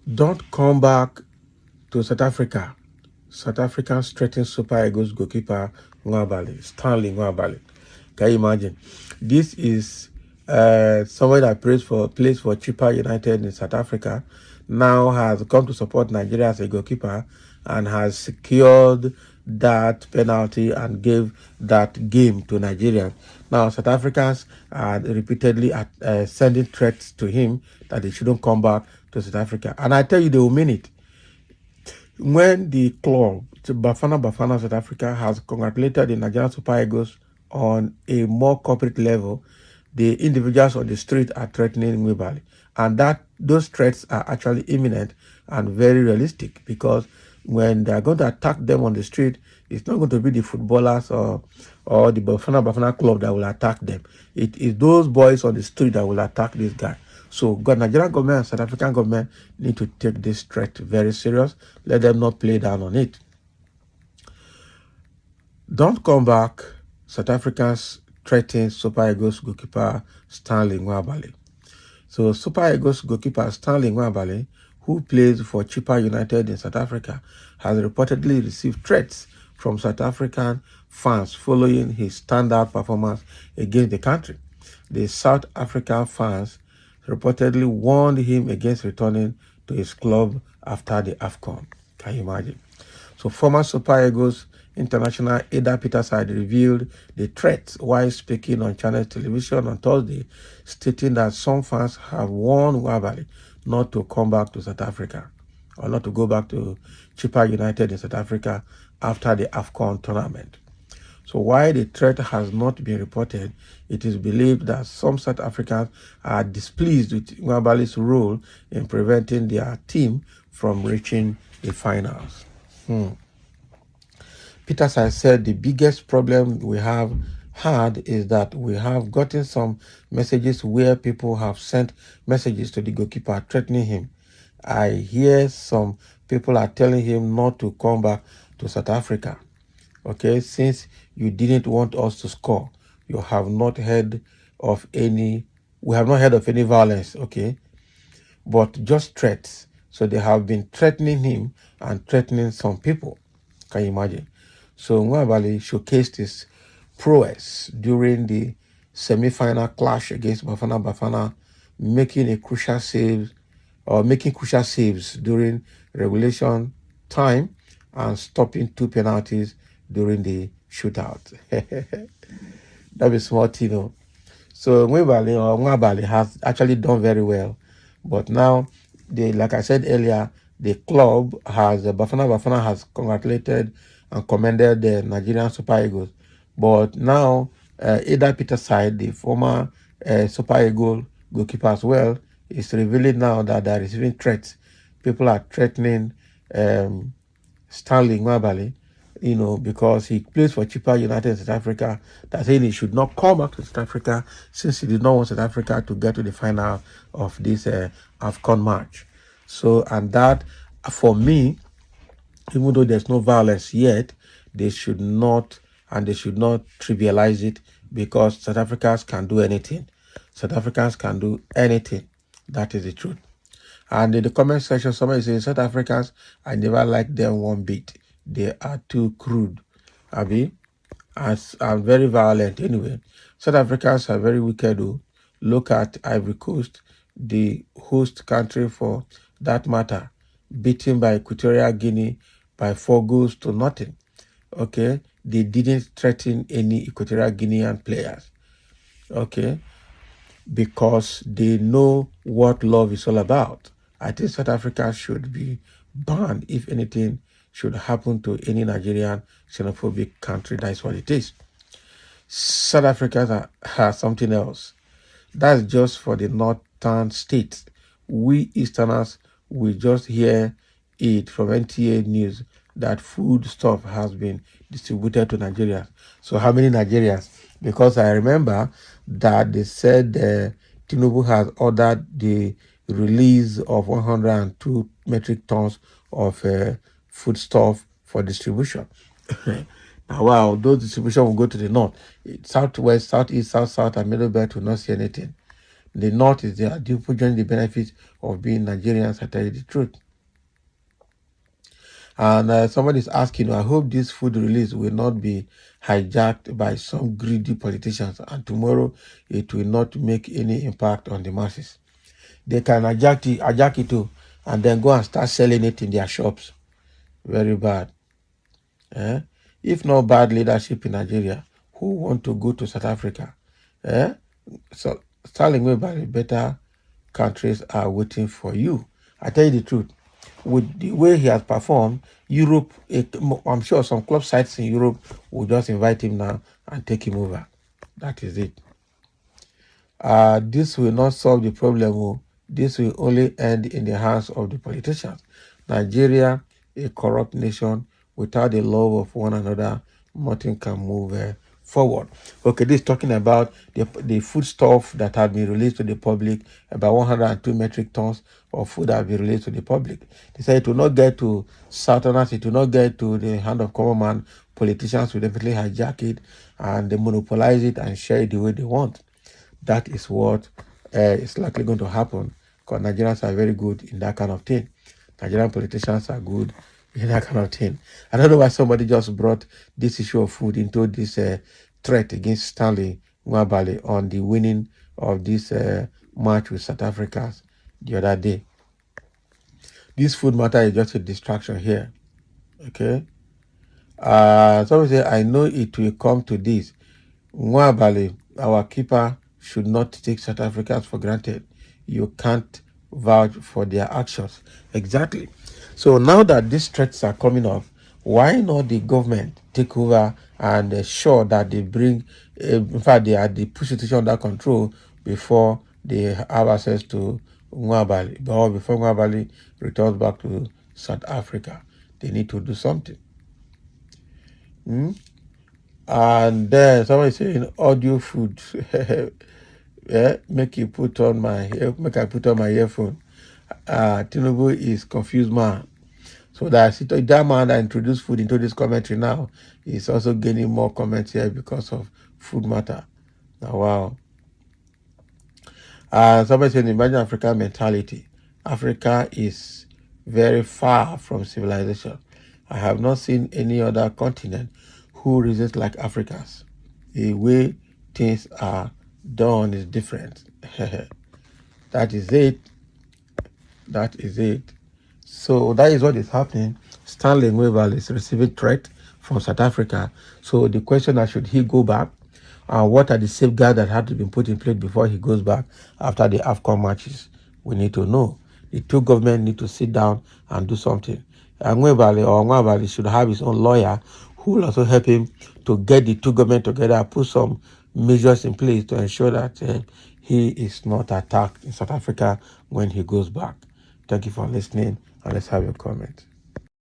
Don't come back to South Africa. South Africa threatened Super Eagles goalkeeper NWABALI, Stanley NWABALI. Can you imagine? This is someone that plays for Chippa United in South Africa, now has come to support Nigeria as a goalkeeper and has secured that penalty and gave that game to Nigeria. Now, South Africans are repeatedly sending threats to him that he shouldn't come back to South Africa. And I tell you, they will mean it. When the club, Bafana South Africa, has congratulated the Nigerian Super Eagles on a more corporate level, the individuals on the street are threatening NWABALI. And those threats are actually imminent and very realistic, because when they are going to attack them on the street, it's not going to be the footballers or the Bafana club that will attack them. It is those boys on the street that will attack this guy. So Nigerian government and South African government need to take this threat very serious. Let them not play down on it. Don't come back. South Africans threaten Super Eagles goalkeeper Stanley NWABALI. So Super Eagles goalkeeper Stanley NWABALI, who plays for Chippa United in South Africa, has reportedly received threats from South African fans following his standout performance against the country. The South African fans reportedly warned him against returning to his club after the AFCON. Can you imagine? So former Super Eagles international Ada Peterside revealed the threats while speaking on Channel Television on Thursday, stating that some fans have warned NWABALI not to come back to South Africa or not to go back to Chippa United in South Africa after the AFCON tournament. So while the threat has not been reported, it is believed that some South Africans are displeased with NWABALI's role in preventing their team from reaching the finals. Peterside said the biggest problem we have had is that we have gotten some messages where people have sent messages to the goalkeeper threatening him. I hear some people are telling him not to come back to South Africa. Okay, since you didn't want us to score, we have not heard of any violence, okay, but just threats. So they have been threatening him and threatening some people. Can you imagine? So NWABALI showcased his prowess during the semi-final clash against Bafana, making crucial saves during regulation time and stopping 2 penalties during the shootout. That is small, you know. So NWABALI has actually done very well, but now, like I said earlier, the club has Bafana has congratulated and commended the Nigerian Super Eagles, but now Ada Peterside, the former Super Eagle goalkeeper as well, is revealing now that they are receiving threats. People are threatening Stanley NWABALI, you know, because he plays for Chippa United in South Africa. They're saying he should not come back to South Africa since he did not want South Africa to get to the final of this AFCON match. So, and that, for me, even though there's no violence yet, they should not trivialize it, because South Africans can do anything. South Africans can do anything. That is the truth. And in the comment section, somebody says, South Africans, I never liked them one bit. They are too crude. Abi, and very violent anyway. South Africans are very wicked though. Look at Ivory Coast, the host country for that matter, beaten by Equatorial Guinea by 4-0. Okay, they didn't threaten any Equatorial Guinean players. Okay, because they know what love is all about. I think South Africa should be banned if anything should happen to any Nigerian xenophobic country. That's what it is. South Africa has something else. That's just for the northern states. We Easterners, we just hear it from NTA News that food stuff has been distributed to Nigerians. So how many Nigerians? Because I remember that they said Tinubu has ordered the release of 102 metric tons of food stuff for distribution. Now, wow, those distribution will go to the north. Southwest, southeast, south, and middle belt will not see anything. The North is there, enjoying the benefits of being Nigerians, I tell you the truth. And somebody's asking, I hope this food release will not be hijacked by some greedy politicians, and tomorrow it will not make any impact on the masses. They can hijack it too, and then go and start selling it in their shops. Very bad. If not bad leadership in Nigeria, who want to go to South Africa? So NWABALI, better countries are waiting for you. I tell you the truth. With the way he has performed, Europe, I'm sure some club sites in Europe will just invite him now and take him over. That is it. This will not solve the problem. This will only end in the hands of the politicians. Nigeria, a corrupt nation, without the love of one another, nothing can move forward. Okay, this is talking about the food stuff that had been released to the public, about 102 metric tons of food that have been released to the public. They say it will not get to Southerners, it will not get to the hand of common man. Politicians will definitely hijack it and they monopolize it and share it the way they want. That is what is likely going to happen, because Nigerians are very good in that kind of thing. Nigerian politicians are good in that kind of thing. I don't know why somebody just brought this issue of food into this threat against NWABALI on the winning of this match with South Africa the other day. This food matter is just a distraction here. Okay. Somebody say, I know it will come to this. NWABALI, our keeper, should not take South Africans for granted. You can't vouch for their actions. Exactly. So now that these threats are coming up, why not the government take over and ensure that they bring, in fact, they push the situation under control before they have access to NWABALI, or before NWABALI returns back to South Africa. They need to do something. And then somebody saying audio food. Make I put on my earphone. Tinubu is confused man. So that man that introduced food into this commentary now is also gaining more comments here because of food matter. Now, wow. Somebody said, imagine African mentality. Africa is very far from civilization. I have not seen any other continent who reasons like Africans. The way things are done is different. That is it. That is it. So that is what is happening. NWABALI is receiving threat from South Africa. So the question is, should he go back? What are the safeguards that have to be put in place before he goes back after the AFCON matches? We need to know. The two governments need to sit down and do something. NWABALI should have his own lawyer who will also help him to get the two governments together, put some measures in place to ensure that he is not attacked in South Africa when he goes back. Thank you for listening, and let's have your comment.